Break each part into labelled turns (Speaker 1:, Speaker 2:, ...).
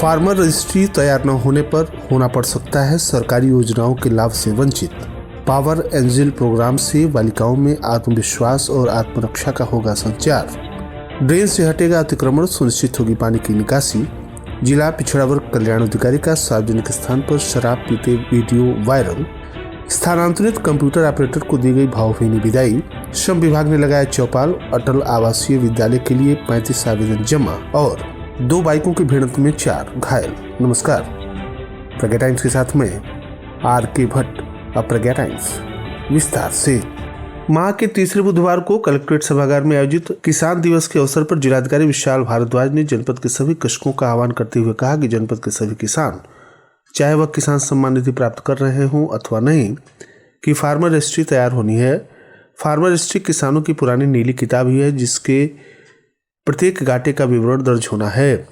Speaker 1: Farmer registry तैयार न होने पर होना पड़ सकता है सरकारी योजनाओं के लाभ से वंचित। पावर एंजल प्रोग्राम से बालिकाओं में आत्मविश्वास और आत्मरक्षा का होगा संचार। ड्रेन से हटेगा अतिक्रमण, सुनिश्चित होगी पानी की निकासी। जिला पिछड़ा वर्ग कल्याण अधिकारी का सार्वजनिक स्थान पर शराब पीते वीडियो वायरल। स्थानांतरित कंप्यूटर ऑपरेटर को दी गई भावभीनी विदाई। श्रम विभाग ने लगाया चौपाल। अटल आवासीय विद्यालय के लिए 35 आवेदन जमा और 2 बाइकों की भिड़ंत में 4 घायल। नमस्कार, प्रज्ञा टाइम्स के साथ में आर.के. भट्ट। अब प्रज्ञा टाइम्स विस्तार से। माह के तीसरे बुधवार को कलेक्ट्रेट सभागार में आयोजित किसान दिवस के अवसर पर जिलाधिकारी विशाल भारद्वाज ने जनपद के सभी कृषकों का आह्वान करते हुए कहा कि जनपद के सभी किसान, चाहे वह किसान सम्मान निधि प्राप्त कर रहे हों अथवा नहीं, कि फार्मर रजिस्ट्री तैयार होनी है। फार्मर रजिस्ट्री किसानों की पुरानी नीली किताब ही है जिसके प्रत्येक घाटे का विवरण दर्ज होना है।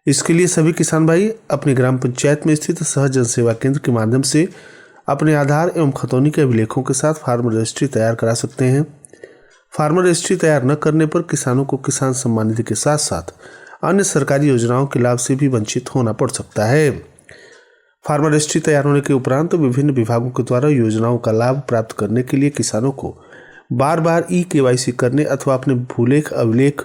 Speaker 1: इसके लिए सभी किसान भाई अपनी ग्राम पंचायत में स्थित सहज जन सेवा केंद्र के माध्यम से अपने आधार एवं खतौनी के अभिलेखों के साथ फार्मर रजिस्ट्री तैयार करा सकते हैं। फार्मर रजिस्ट्री तैयार न करने पर किसानों को किसान सम्मान निधि के साथ साथ अन्य सरकारी योजनाओं के लाभ से भी वंचित होना पड़ सकता है। फार्मर रजिस्ट्री तैयार होने के उपरांत विभिन्न विभागों के द्वारा योजनाओं का लाभ प्राप्त करने के लिए किसानों को बार बार KYC करने अथवा अपने भूलेख अभिलेख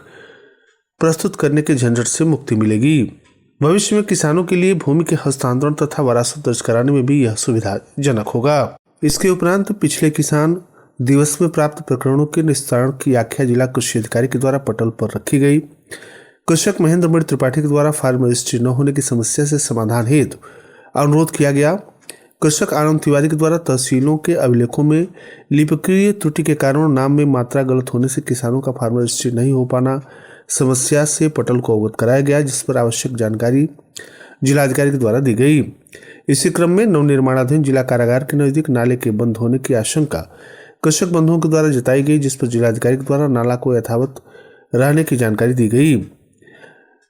Speaker 1: प्रस्तुत करने के झंझट से मुक्ति मिलेगी। भविष्य में किसानों के लिए भूमि के हस्तांतरण तथा वरासत दर्ज कराने में भी यह सुविधाजनक होगा। इसके उपरांत पिछले किसान दिवस में प्राप्त प्रकरणों के निस्तारण की आख्या जिला कृषि अधिकारी के द्वारा पटल पर रखी गई। कृषक महेंद्र मणि त्रिपाठी के द्वारा फार्मर रजिस्ट्री न होने की समस्या से समाधान हेतु अनुरोध किया गया। कृषक आनंद तिवारी के द्वारा तहसीलों के अभिलेखों में लिपिकीय त्रुटि के कारण नाम में मात्रा गलत होने से किसानों का फार्मर रजिस्ट्री नहीं हो पाना समस्या से पटल को अवगत कराया गया, जिस पर आवश्यक जानकारी जिलाधिकारी के द्वारा दी गई। इसी क्रम में नवनिर्माणाधीन जिला कारागार के नजदीक नाले के बंद होने की आशंका कृषक बंधुओं के द्वारा जताई गई, जिस पर जिलाधिकारी के द्वारा नाला को यथावत रहने की जानकारी दी गई।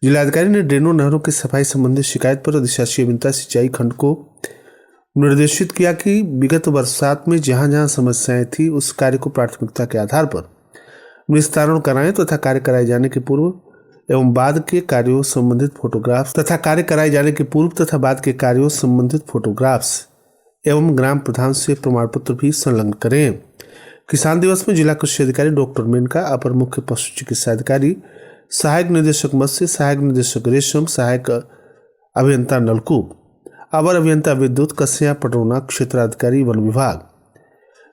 Speaker 1: जिलाधिकारी ने ड्रेनों नहरों की सफाई संबंधी शिकायत पर अधिशासी अभियंता सिंचाई खंड को निर्देशित किया कि विगत बरसात में जहां जहां समस्याएं थी उस कार्य को प्राथमिकता के आधार पर निस्तारण कराएं तथा कार्य कराए जाने के पूर्व एवं बाद के कार्यों संबंधित फोटोग्राफ्स एवं ग्राम प्रधान से प्रमाण पत्र भी संलग्न करें। किसान दिवस में जिला कृषि अधिकारी डॉक्टर मेनका, अपर मुख्य पशु चिकित्सा अधिकारी, सहायक निदेशक मत्स्य, सहायक निदेशक रेशम, सहायक अभियंता नलकूप, अवर अभियंता विद्युत, कस्या पटरौना क्षेत्राधिकारी वन विभाग,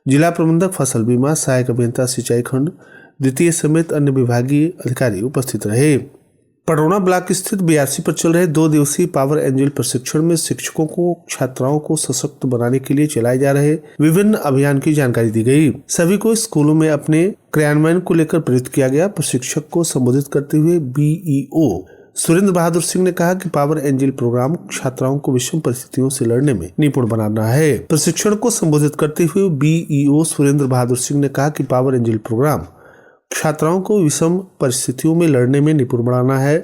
Speaker 1: जिला प्रबंधक फसल बीमा, सहायक अभियंता सिंचाई खंड द्वितीय समेत अन्य विभागीय अधिकारी उपस्थित रहे। पटरौना ब्लॉक स्थित BRC पर चल रहे 2 दिवसीय पावर एंजल प्रशिक्षण में शिक्षकों को छात्राओं को सशक्त बनाने के लिए चलाए जा रहे विभिन्न अभियान की जानकारी दी गई। सभी को स्कूलों में अपने क्रियान्वयन को लेकर प्रेरित किया गया। प्रशिक्षक को संबोधित करते हुए BEO सुरेंद्र बहादुर सिंह ने कहा कि पावर एंजल प्रोग्राम छात्राओं को विषम परिस्थितियों से लड़ने में निपुण बनाना है। प्रशिक्षण को संबोधित करते हुए BEO सुरेंद्र बहादुर सिंह ने कहा कि पावर एंजल प्रोग्राम छात्राओं को विषम परिस्थितियों में लड़ने में निपुण बनाना है।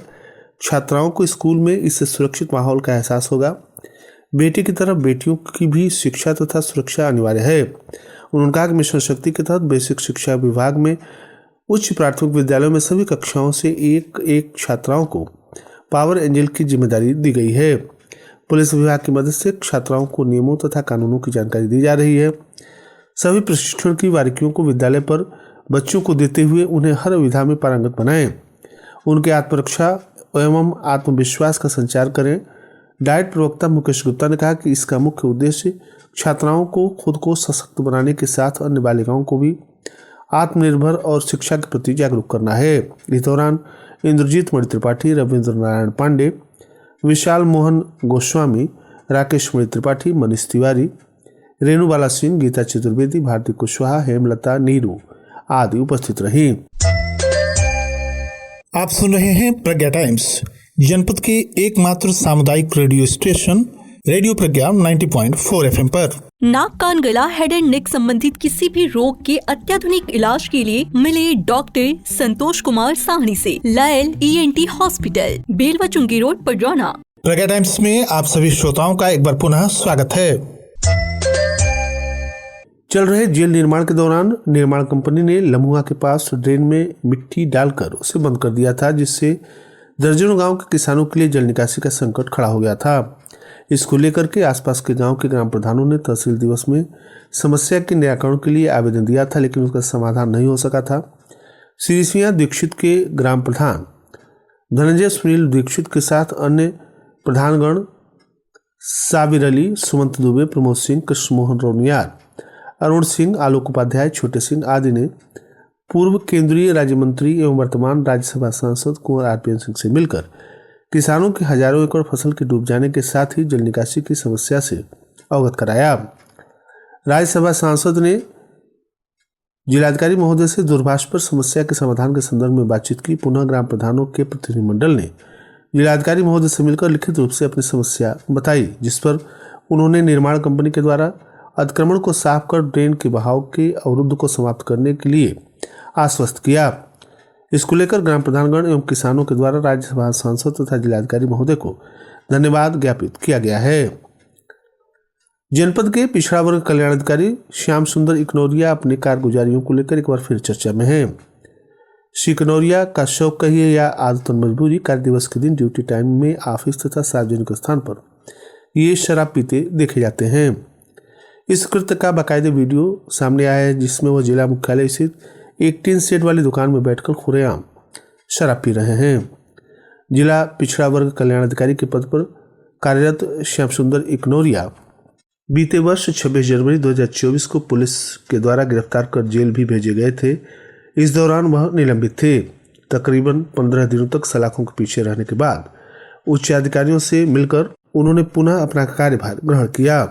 Speaker 1: छात्राओं को स्कूल में इससे सुरक्षित माहौल का एहसास होगा। बेटी की तरह बेटियों की भी शिक्षा तथा सुरक्षा अनिवार्य है। उन्होंने कहा कि मिशन शक्ति के तहत बेसिक शिक्षा विभाग में उच्च प्राथमिक विद्यालयों में सभी कक्षाओं से एक छात्राओं को पावर एंजल की जिम्मेदारी दी गई है। पुलिस विभाग की मदद से छात्राओं को नियमों तथा कानूनों की जानकारी दी जा रही है। सभी प्रशिक्षण की बारीकियों को विद्यालय पर बच्चों को देते हुए उन्हें हर विधा में पारंगत बनाएं। उनके आत्मरक्षा एवं आत्मविश्वास का संचार करें। डाइट प्रवक्ता मुकेश गुप्ता ने कहा कि इसका मुख्य उद्देश्य छात्राओं को खुद को सशक्त बनाने के साथ अन्य बालिकाओं को भी आत्मनिर्भर और शिक्षा के प्रति जागरूक करना है। इस दौरान इंद्रजीत मणि त्रिपाठी, रविंद्र नारायण पांडे, विशाल मोहन गोस्वामी, राकेश मणि त्रिपाठी, मनीष तिवारी, रेणुबाला सिंह, गीता चतुर्वेदी, भारती कुशवाहा, हेमलता नीरू आदि उपस्थित रही।
Speaker 2: आप सुन रहे हैं प्रज्ञा टाइम्स, जनपद के एकमात्र सामुदायिक रेडियो स्टेशन रेडियो प्रज्ञा 90.4 FM पर।
Speaker 3: नाक कान गला हेड एंड नेक संबंधित किसी भी रोग के अत्याधुनिक इलाज के लिए मिले डॉक्टर संतोष कुमार साहनी से लायल ENT हॉस्पिटल, बेलवा चुंगी रोड, पडरौना।
Speaker 2: प्रज्ञा टाइम्स में आप सभी श्रोताओं का एक बार पुनः स्वागत है।
Speaker 1: चल रहे जेल निर्माण के दौरान निर्माण कंपनी ने लम्हुआ के पास ड्रेन में मिट्टी डालकर उसे बंद कर दिया था, जिससे दर्जनों गांव के किसानों के लिए जल निकासी का संकट खड़ा हो गया था। इसको लेकर के आसपास के गांव के ग्राम प्रधानों ने तहसील दिवस में समस्या के निराकरण के लिए आवेदन दिया था, लेकिन उसका समाधान नहीं हो सका था। सिरिसिया दीक्षित के ग्राम प्रधान धनंजय सुनील दीक्षित के साथ अन्य प्रधानगण साबिर अली, सुमंत दुबे, प्रमोद सिंह, कृष्ण मोहन रोनियार, अरुण सिंह, आलोक उपाध्याय, छोटे सिंह आदि ने पूर्व केंद्रीय राज्य मंत्री एवं वर्तमान राज्यसभा सांसद कुंवर आरपीएन सिंह से मिलकर किसानों के हजारों एकड़ फसल के डूब जाने के साथ ही जल निकासी की समस्या से अवगत कराया। राज्यसभा सांसद ने जिलाधिकारी महोदय से दूरभाष पर समस्या के समाधान के संदर्भ में बातचीत की। पुनः ग्राम प्रधानों के प्रतिनिधिमंडल ने जिलाधिकारी महोदय से मिलकर लिखित रूप से अपनी समस्या बताई, जिस पर उन्होंने निर्माण कंपनी के द्वारा अतिक्रमण को साफ कर ड्रेन के बहाव के अवरुद्ध को समाप्त करने के लिए आश्वस्त किया। इसको लेकर ग्राम प्रधानगण एवं किसानों के द्वारा राज्यसभा सांसद तथा जिलाधिकारी महोदय को धन्यवाद ज्ञापित किया गया है। जनपद के पिछड़ा वर्ग कल्याण अधिकारी श्याम सुंदर इकनौरिया अपने कारगुजारियों को लेकर एक बार फिर चर्चा में है। श्री इकनौरिया का शौक कहिए या आदतन मजबूरी, कार्य दिवस के दिन ड्यूटी टाइम में ऑफिस तथा सार्वजनिक स्थान पर ये शराब पीते देखे जाते हैं। इस कृत्य का बाकायदे वीडियो सामने आया है, जिसमें वह जिला मुख्यालय स्थित एक टीन सेट वाली दुकान में बैठकर खुलेआम शराब पी रहे हैं। जिला पिछड़ा वर्ग कल्याण अधिकारी के पद पर कार्यरत श्याम सुंदर इकनौरिया बीते वर्ष 26 जनवरी 2024 को पुलिस के द्वारा गिरफ्तार कर जेल भी भेजे गए थे। इस दौरान वह निलंबित थे। तकरीबन 15 दिनों तक सलाखों के पीछे रहने के बाद उच्च अधिकारियों से मिलकर उन्होंने पुनः अपना कार्यभार ग्रहण किया।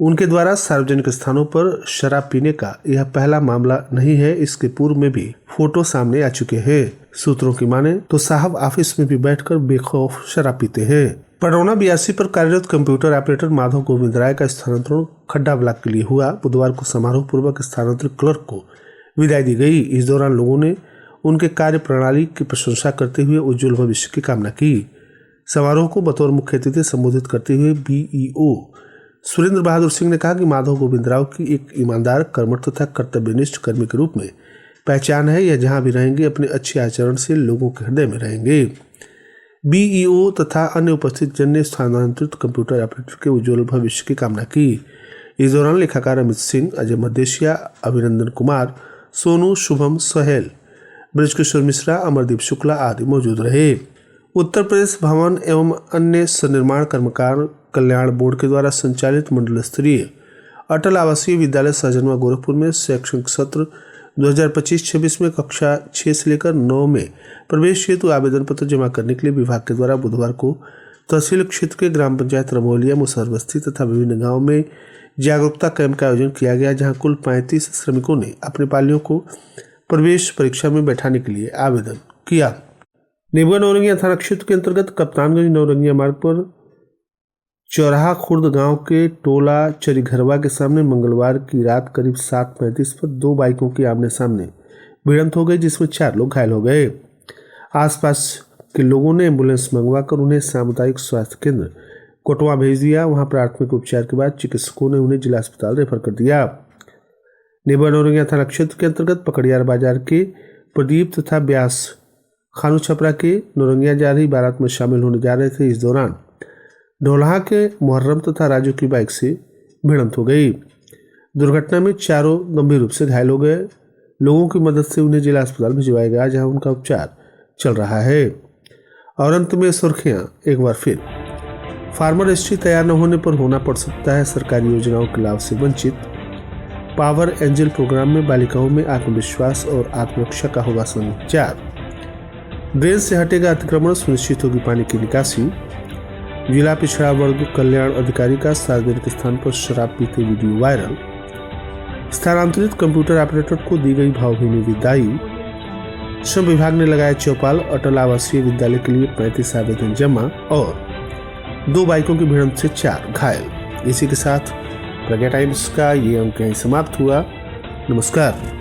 Speaker 1: उनके द्वारा सार्वजनिक स्थानों पर शराब पीने का यह पहला मामला नहीं है। इसके पूर्व में भी फोटो सामने आ चुके हैं। सूत्रों की माने तो साहब ऑफिस में भी बैठकर बेखौफ शराब पीते हैं। पडरौना 82 पर कार्यरत कंप्यूटर ऑपरेटर माधव गोविंद राय का स्थानांतरण खड्डा ब्लॉक के लिए हुआ। बुधवार को समारोह पूर्वक स्थानांतरित क्लर्क को विदाई दी गई। इस दौरान लोगों ने उनके कार्य प्रणाली की प्रशंसा करते हुए उज्जवल भविष्य की कामना की। समारोह को बतौर मुख्य अतिथि संबोधित करते हुए बीईओ सुरेंद्र बहादुर सिंह ने कहा कि माधव गोविंद राव की एक ईमानदार, कर्मठ तथा कर्तव्यनिष्ठ कर्मी के रूप में पहचान है। यह जहां भी रहेंगे अपने अच्छे आचरण से लोगों के हृदय में रहेंगे। बीईओ तथा अन्य उपस्थित जन ने स्थानांतरित कंप्यूटर ऑपरेटर के उज्जवल भविष्य की कामना की। इस दौरान लेखाकार अमित सिंह, अजय मदेशिया, अभिनंदन कुमार, सोनू, शुभम, सोहेल, ब्रजकिशोर मिश्रा, अमरदीप शुक्ला आदि मौजूद रहे। उत्तर प्रदेश भवन एवं अन्य सन्निर्माण कर्मकार कल्याण बोर्ड के द्वारा संचालित मंडल स्तरीय अटल आवासीय विद्यालय सहजनवा गोरखपुर में शैक्षणिक सत्र 2025-26 में कक्षा 6 से लेकर 9 में प्रवेश हेतु आवेदन पत्र जमा करने के लिए विभाग के द्वारा बुधवार को तहसील क्षेत्र के ग्राम पंचायत रमोलिया, मुसहर बस्ती तथा विभिन्न गाँव में जागरूकता कैंप का आयोजन किया गया, जहाँ कुल 35 श्रमिकों ने अपने पालियों को प्रवेश परीक्षा में बैठाने के लिए आवेदन किया। नेबुआ नौरंगिया थाना क्षेत्र के अंतर्गत कप्तानगंज नौरंगिया मार्ग पर चौराहा खुर्द गांव के टोला चरीघरवा के सामने मंगलवार की रात करीब 7:35 पर 2 बाइकों की आमने सामने भिड़ंत हो गई, जिसमें 4 लोग घायल हो गए। आसपास के लोगों ने एम्बुलेंस मंगवाकर उन्हें सामुदायिक स्वास्थ्य केंद्र कोटवा भेज दिया। वहां प्राथमिक उपचार के बाद चिकित्सकों ने उन्हें जिला अस्पताल रेफर कर दिया। नेबुआ नौरंगिया थाना क्षेत्र के अंतर्गत पकड़ियार बाजार के प्रदीप तथा ब्यास खानू छपरा के नौरंगिया जा रही बारात में शामिल होने जा रहे थे। इस दौरान ढोलहा के मुहर्रम तथा राजू की बाइक से भिड़ंत हो गई। दुर्घटना में 4 गंभीर रूप से घायल हो गए। लोगों की मदद से उन्हें जिला अस्पताल भिजवाया गया, जहां उनका उपचार चल रहा है। और अंत में सुर्खियां एक बार फिर। फार्मर रजिस्ट्री तैयार न होने पर होना पड़ सकता है सरकारी योजनाओं के लाभ से वंचित। पावर एंजल प्रोग्राम में बालिकाओं में आत्मविश्वास और आत्मरक्षा का होगा संचार। ड्रेन से हटेगा अतिक्रमण, सुनिश्चित होगी पानी की निकासी। जिला पिछड़ा वर्ग कल्याण अधिकारी का सार्वजनिक स्थान पर शराब पीते वीडियो वायरल। स्थानांतरित कंप्यूटर ऑपरेटर को दी गई भावभीनी विदाई। श्रम विभाग ने लगाया चौपाल। अटल आवासीय विद्यालय के लिए 35 आवेदन जमा और 2 बाइकों की भिड़ंत से 4 घायल। इसी के साथ प्रज्ञा टाइम्स का ये अंक यहीं समाप्त हुआ। नमस्कार।